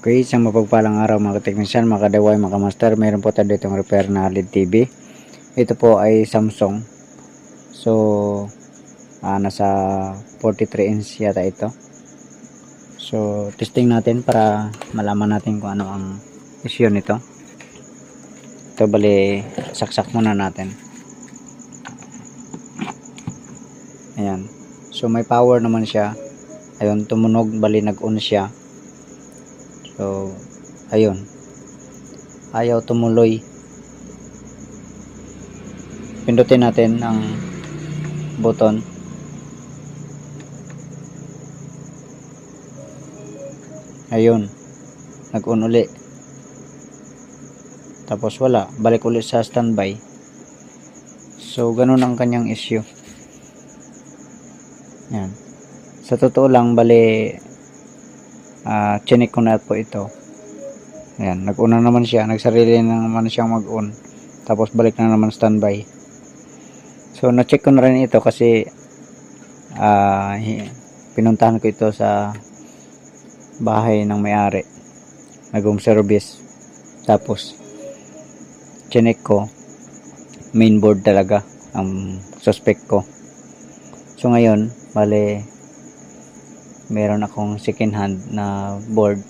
Okay, isang mapagpalang araw mga kateknisyan, mga kadaway, mga kamaster. Meron po tayo ditong repair na LED TV. Ito po ay Samsung. So, nasa 43 inch yata ito. So, testing natin para malaman natin kung ano ang issue nito. Ito bali, saksak muna natin. Ayan. So, may power naman siya. Ayun, tumunog, bali nag-on siya. So, ayun. Ayaw tumuloy. Pindutin natin ang button. Ayun. Nag-on uli. Tapos wala. Balik ulit sa standby. So, ganun ang kanyang issue. Yan. Sa totoo lang, bali chinik ko na po ito. Ayan, nag-on na naman siya. Nagsarili na naman siyang mag-on. Tapos balik na naman standby. So, na-check ko na rin ito kasi pinuntahan ko ito sa bahay ng may-ari. Nag-home service. Tapos, chinek ko. Mainboard talaga ang suspect ko. So, ngayon, bale, meron akong second hand na board.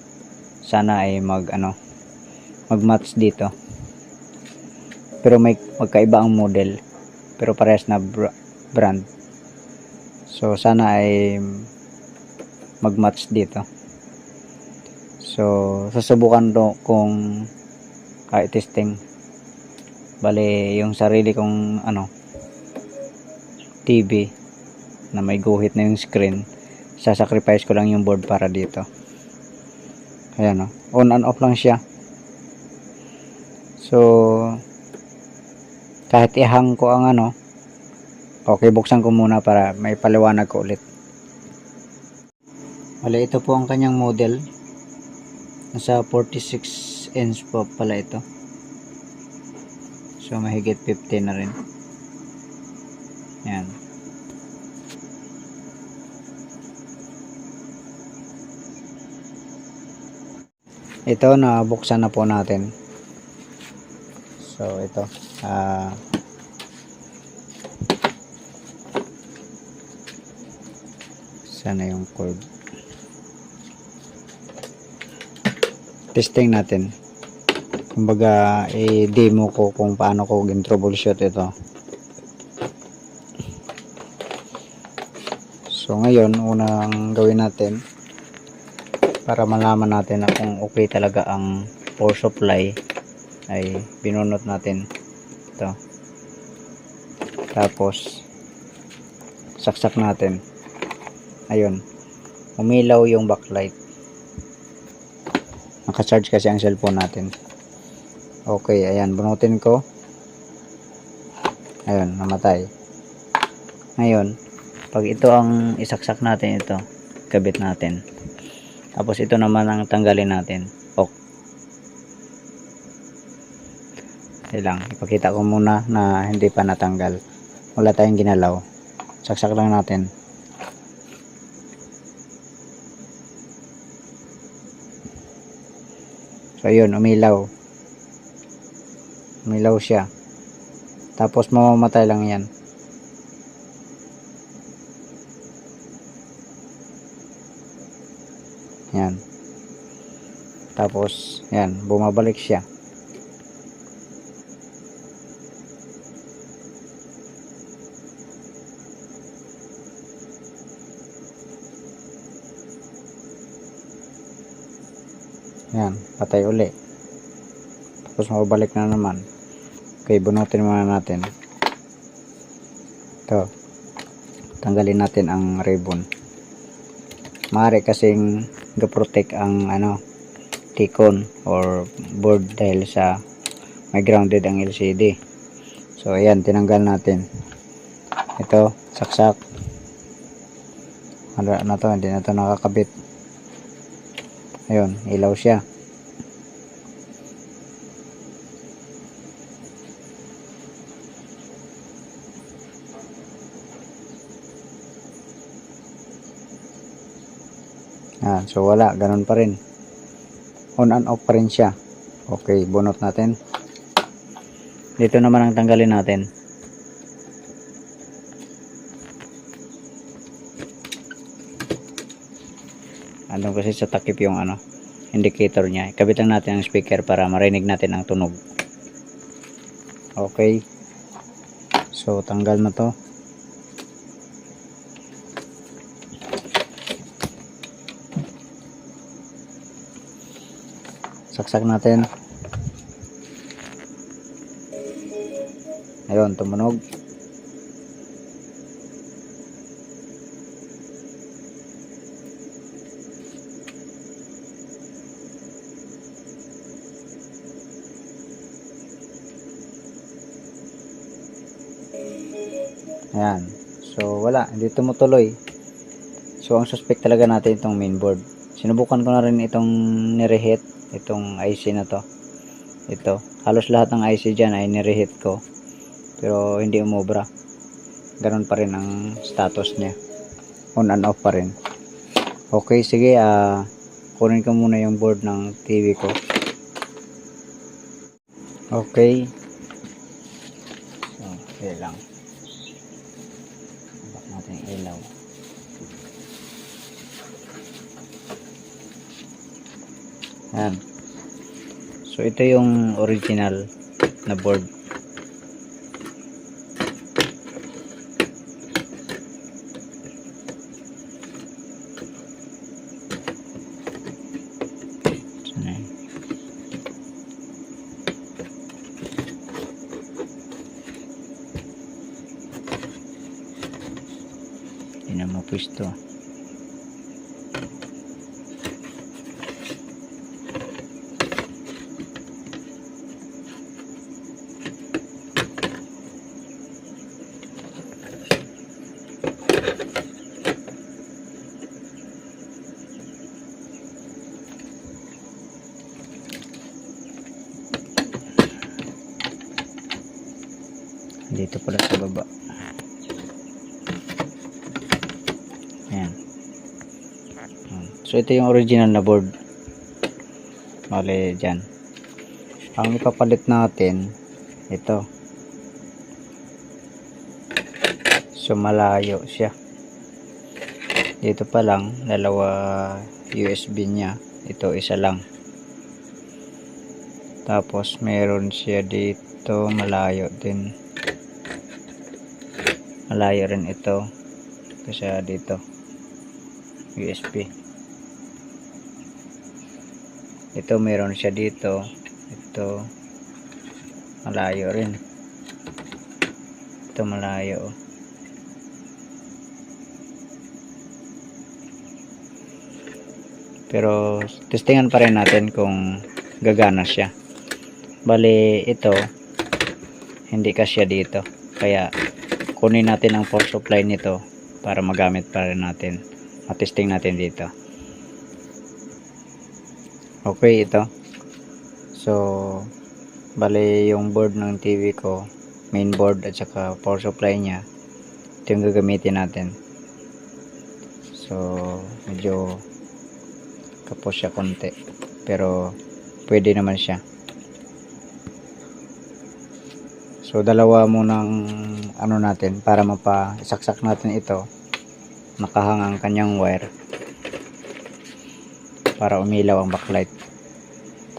Sana ay mag-match dito. Pero may magkaiba ang model. Pero parehas na brand. So, sana ay mag-match dito. So, susubukan kung i-testing. Bale, yung sarili kong TV na may guhit na yung screen, sasacrifice ko lang yung board para dito. Ayan, on and off lang siya. So, kahit ihang ko ang okay, buksan ko muna para may paliwanag ko ulit. Bale, ito po ang kanyang model. Nasa 46 inch po pala ito. So, mahigit 50 na rin. Yan. Ito, nabuksan na po natin. So, ito. Sana yung cord. Testing natin. Kumbaga, i-demo ko kung paano ko gin-troubleshoot ito. So, ngayon, unang gawin natin para malaman natin na kung okay talaga ang power supply ay binunot natin ito. Tapos, saksak natin. Ayun. Umilaw yung backlight. Naka-charge kasi ang cellphone natin. Okay, ayan, bunutin ko. Ayun, namatay. Ngayon, pag ito ang isaksak natin, ito, kabit natin. Tapos ito naman ang tanggalin natin. Okay lang, ipakita ko muna na hindi pa natanggal. Wala tayong ginalaw. Saksak lang natin. So, ayun, umilaw. Umilaw siya. Tapos mamamatay lang yan. Yan. Tapos, yan, bumabalik siya. Yan, patay uli. Tapos mababalik na naman. Okay, bunutin muna natin. Ito. Tanggalin natin ang ribbon. Maaari kasing ga-protect ang T-con or board dahil sa may grounded ang LCD. So, ayan, tinanggal natin. Ito, saksak. Ano na to, hindi na to nakakabit. Ayun, ilaw siya. So wala, ganun pa rin. On and off pa rin siya. Okay, bunot natin. Dito naman ang tanggalin natin. Andun kasi sa takip yung indicator niya. Ikabit lang natin ang speaker para marinig natin ang tunog. Okay. So tanggal na to. Saksak natin. Ayun, tumunog. Ayan. So wala, hindi tumutuloy. So ang suspect talaga natin itong mainboard. Sinubukan ko na rin itong nireheat, itong IC na to. Ito, halos lahat ng IC dyan ay nireheat ko. Pero hindi umobra. Ganun pa rin ang status niya. On and off pa rin. Okay, sige, kunin ko muna yung board ng TV ko. Okay. So, okay lang. Bak natin yung ilaw. Yan. So ito yung original na board. Hindi na mapwisto. Dito pala sa baba. Ayan. So ito yung original na board. Bale dyan. Ang ipapalit natin ito. So malayo siya. Dito pa lang dalawa USB niya. Ito isa lang. Tapos meron siya dito malayo din. Malayo rin ito kasi dito USB. Ito meron siya dito. Ito malayo rin. Ito malayo. Pero testingan pa rin natin kung gagana siya. Bali ito hindi kasya dito. Kaya kunin natin ang power supply nito para magamit pa rin natin. Matesting natin dito. Okay, ito. So, bali yung board ng TV ko, main board at saka power supply niya, ito yung gagamitin natin. So, medyo kapos siya konti. Pero, pwede naman siya. So dalawa munang natin para mapa-saksak natin ito. Nakahang ang kanyang wire para umilaw ang backlight.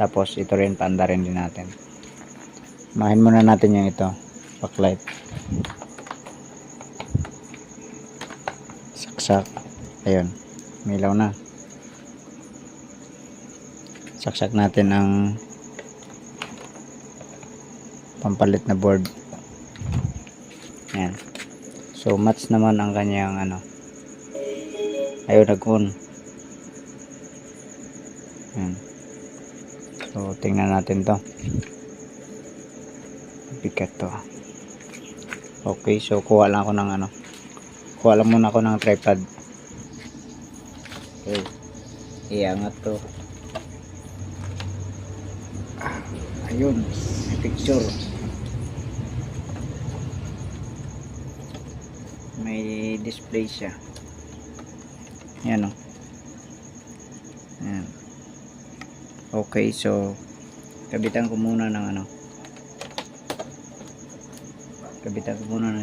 Tapos ito rin paandarin din natin. Mahin muna natin yung ito, backlight. Saksak. Ayun, umilaw na. Saksak natin ang pampalit na board. Yan. So match naman ang kanyang ayaw nag-on. Yan. So tingnan natin to. Bigat to. Okay, so kuha lang ako ng kuha lang muna ako ng tripod. Okay. Iangat to. Ayun, may picture. May display siya. Yan o. Yan. Okay, so kabitan ko muna ng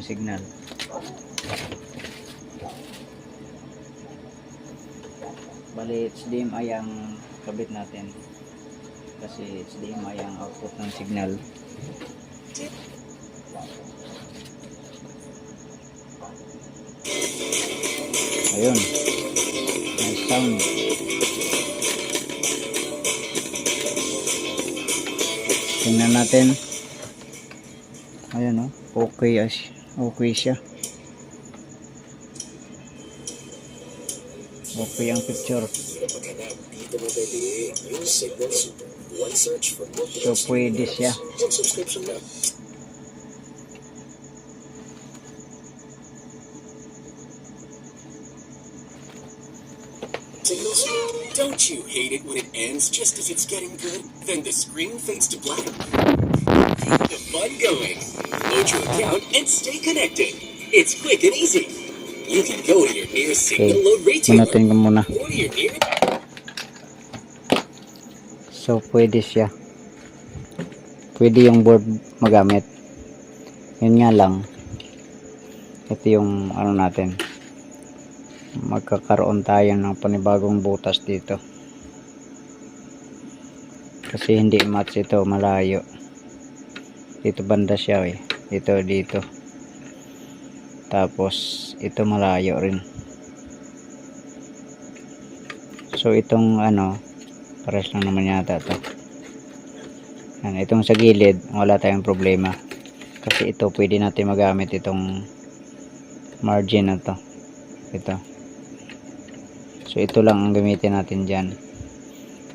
signal. Bali HDMI ang kabit natin kasi HDMI ang output ng signal. Ayun, nice sound. Tingnan natin. Ayan okay siya. Okay ang picture. So pwede siya. Signals? Don't you hate it when it ends just as it's getting good? Then the screen fades to black? Keep the fun going. Load your account and stay connected. It's quick and easy. You can go to your nearest signal load retailer Manutin ko muna. or to your nearest... So pwede siya. Pwede yung board magamit. Yun nga lang. Ito yung natin. Magkakaroon tayo ng panibagong butas dito. Kasi hindi match ito, malayo. Dito banda siya dito. Tapos ito malayo rin. So itong pares lang naman yata to. Yan, itong sa gilid wala tayong problema. Kasi ito pwede natin magamit itong margin na to. Ito. So ito lang ang gamitin natin dyan.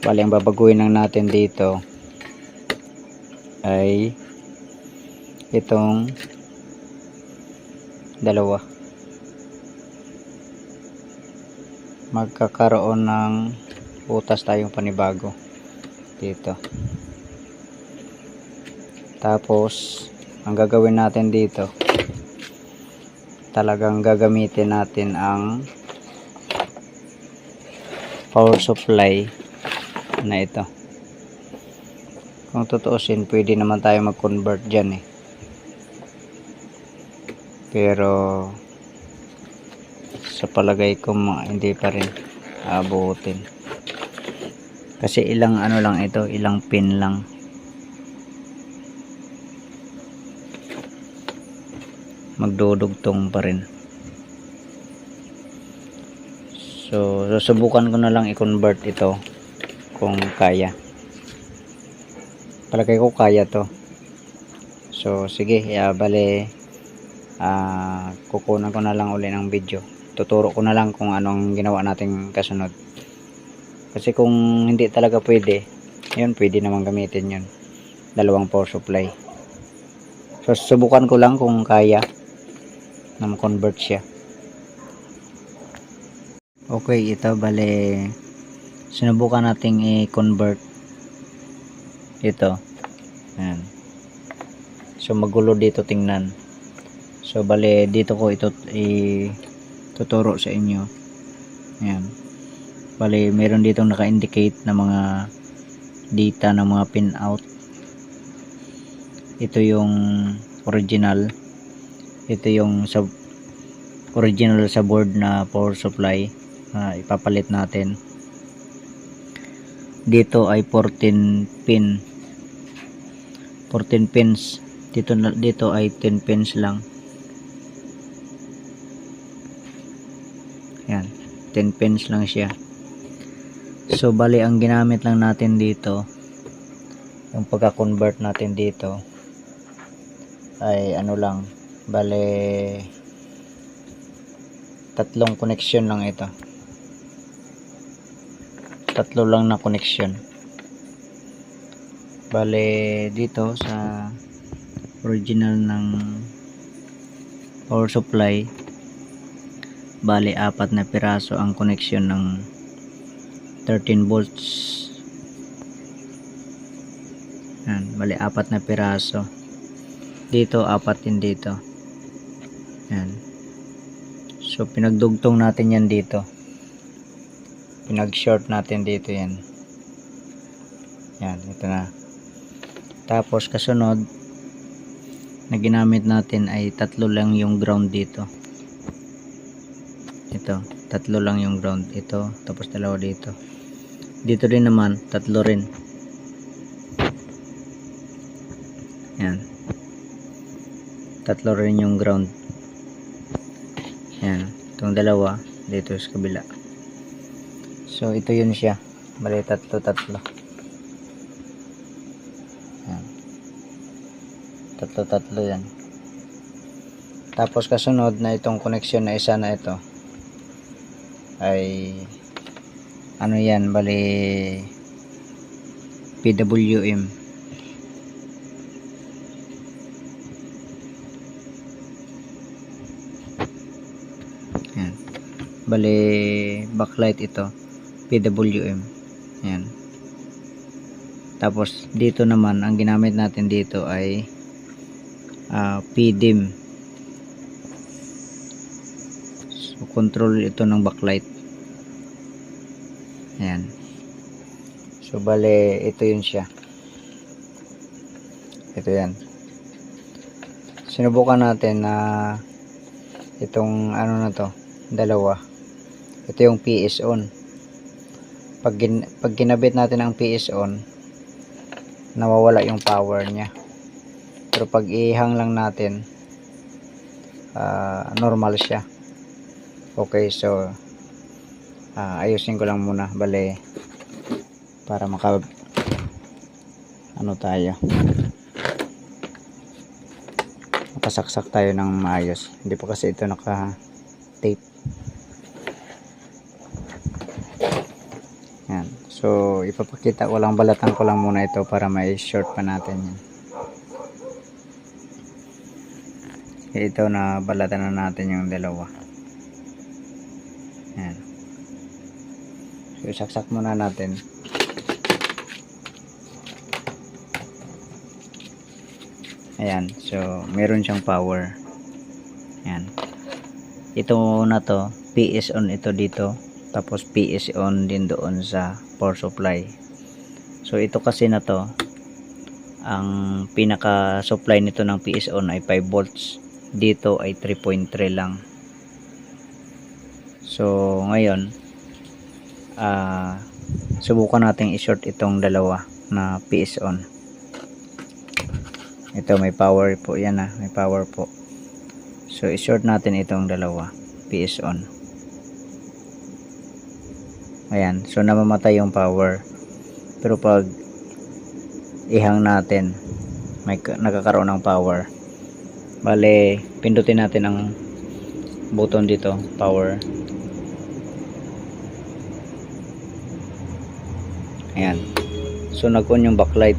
Bali ang babaguhin lang natin dito ay itong dalawa. Magkakaroon ng butas tayong panibago dito. Tapos ang gagawin natin dito, talagang gagamitin natin ang power supply na ito. Kung tutuusin, pwede naman tayo mag-convert dyan pero sa palagay ko hindi pa rin abutin kasi ilang lang ito, ilang pin lang. Magdudugtong pa rin. So susubukan ko na lang i-convert ito kung kaya. Palagay ko kaya to. So sige, bale kukunan ko na lang uli ng video. Tuturo ko na lang kung anong ginawa nating kasunod. Kasi kung hindi talaga pwede, yun pwede naman gamitin yun. Dalawang power supply. So susubukan ko lang kung kaya na ma-convert siya. Okay, ito bale sinubukan nating i-convert ito. Ayan. So magulo dito tingnan. So bale dito ko ito tuturo sa inyo. Ayan. Bale meron dito naka-indicate na mga data ng mga pin out. Ito yung original. Ito yung original sa board na power supply. Ipapalit natin. Dito ay 14 pins. Dito ay 10 pins lang. Yan, 10 pins lang siya. So bali ang ginamit lang natin dito, yung pagka-convert natin dito ay lang, bali tatlong connection lang ito. Tatlo lang na connection. Bale dito sa original ng power supply, bale 4 na piraso ang connection ng 13 volts. Yan, bale 4 na piraso. Dito 4 din dito. Yan. So pinagdugtong natin yan dito. Pinag-short natin dito yan. Yan, ito na. Tapos kasunod na ginamit natin ay tatlo lang yung ground dito. Ito, tatlo lang yung ground. Ito, tapos dalawa dito. Dito din naman, tatlo rin. Yan. Tatlo rin yung ground. Yan. Itong dalawa, dito sa kabila. So, ito yun siya. Bali, tatlo. Yan. Tatlo yan. Tapos kasunod na itong connection na isa na ito ay ano yan, bali PWM. Yan. Bali backlight ito, PWM. Yan. Tapos dito naman ang ginamit natin dito ay PDIM. So control ito ng backlight. Ayan. So bale ito yun siya. Ito yan. Sinubukan natin na itong ano na to, dalawa. Ito yung PS on. Pag ginabit natin ang PS on, nawawala yung power niya. Pero pag ihang lang natin, normal siya. Okay, so ayusin ko lang muna, bale para maka ano tayo, makasaksak tayo ng maayos. Hindi pa kasi ito naka tape. Yan. So ipapakita ko lang, balatan ko lang muna ito para may short pa natin yan. Ito na balatan na natin yung dalawa. Yan. So saksak muna natin. Ayan, so meron siyang power. Ayan. Ito na to, PS on ito dito, tapos PS on din doon sa power supply. So ito kasi na to, ang pinaka supply nito ng PS on ay 5 volts. Dito ay 3.3 lang. So ngayon subukan natin i-short itong dalawa na PS on. Ito may power po yan, may power po. So i-short natin itong dalawa PS on. Ayan, so namamatay yung power. Pero pag ihang natin, may nagkakaroon ng power. Bale, pindutin natin ang button dito, power. Ayan. So nag-on yung backlight.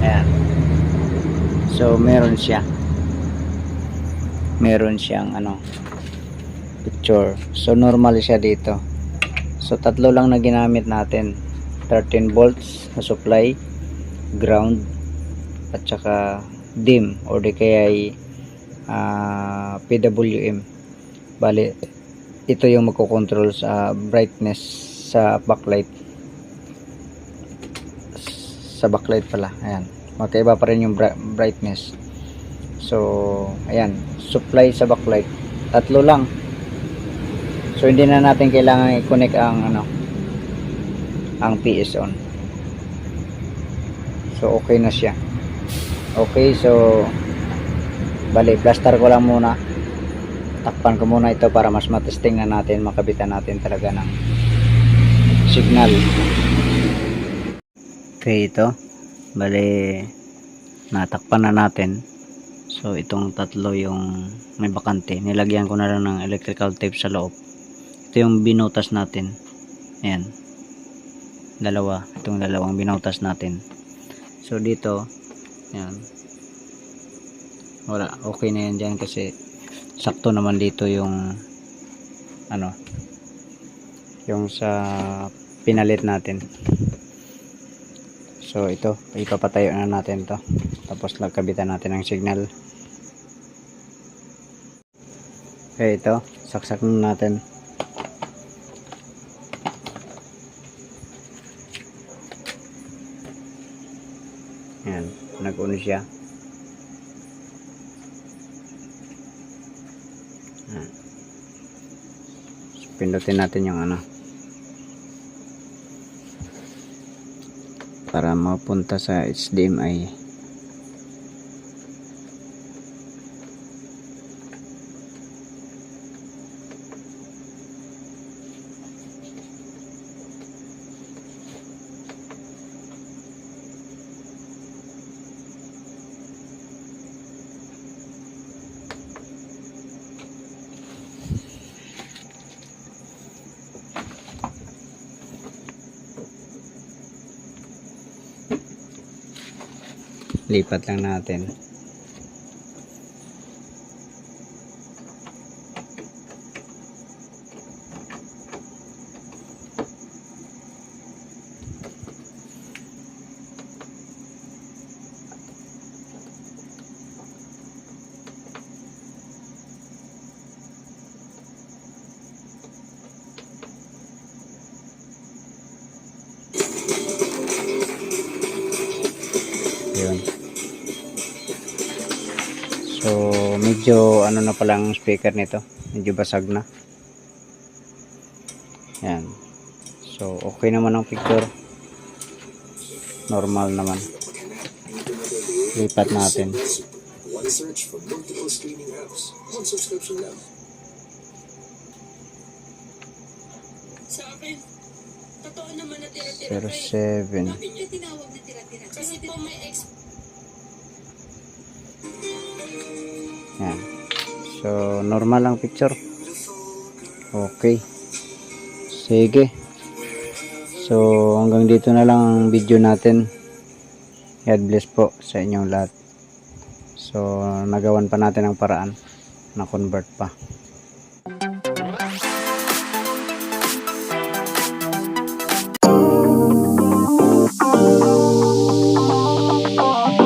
Ayan. So meron siya. Meron siyang ano, picture. So normal siya dito. So tatlo lang na ginamit natin. 13 volts na supply, ground, at saka dim or di kaya PWM. Bali ito yung magkocontrol sa brightness sa backlight. Sa backlight pala, ayan, magkaiba pa rin yung brightness. So ayan, supply sa backlight, tatlo lang. So hindi na natin kailangan i-connect ang PS on. So okay na siya. Okay, so bali plaster ko lang muna, takpan ko muna ito para mas matesting na natin, makabitan natin talaga ng signal. Okay, ito bali natakpan na natin. So itong tatlo yung may bakante, nilagyan ko na lang ng electrical tape sa loob. Ito yung binutas natin. Ayan, dalawa, itong dalawang binutas natin. So dito, ayan, wala, okay na yan dyan kasi sakto naman dito yung ano, yung sa pinalit natin. So ito, ipapatayo na natin to, tapos lagkabitan natin ng signal. Okay, ito saksak na natin. Yan, nag-on siya. Yan. So, pindutin natin yung ano para mapunta sa HDMI. Lipat lang natin. Yun. So medyo ano na pala ang speaker nito, medyo basag na. Yan. So okay naman ang picture, normal naman. Lipat natin. One search for multiple streaming apps. One subscription now. Sa akin, totoo naman na tira-tira 07. Bakit niya tinawag na tira-tira? Kasi po may Yan. So normal ang picture. Okay. Sige. So hanggang dito na lang ang video natin. God bless po sa inyong lahat. So nagawan pa natin ang paraan na convert pa.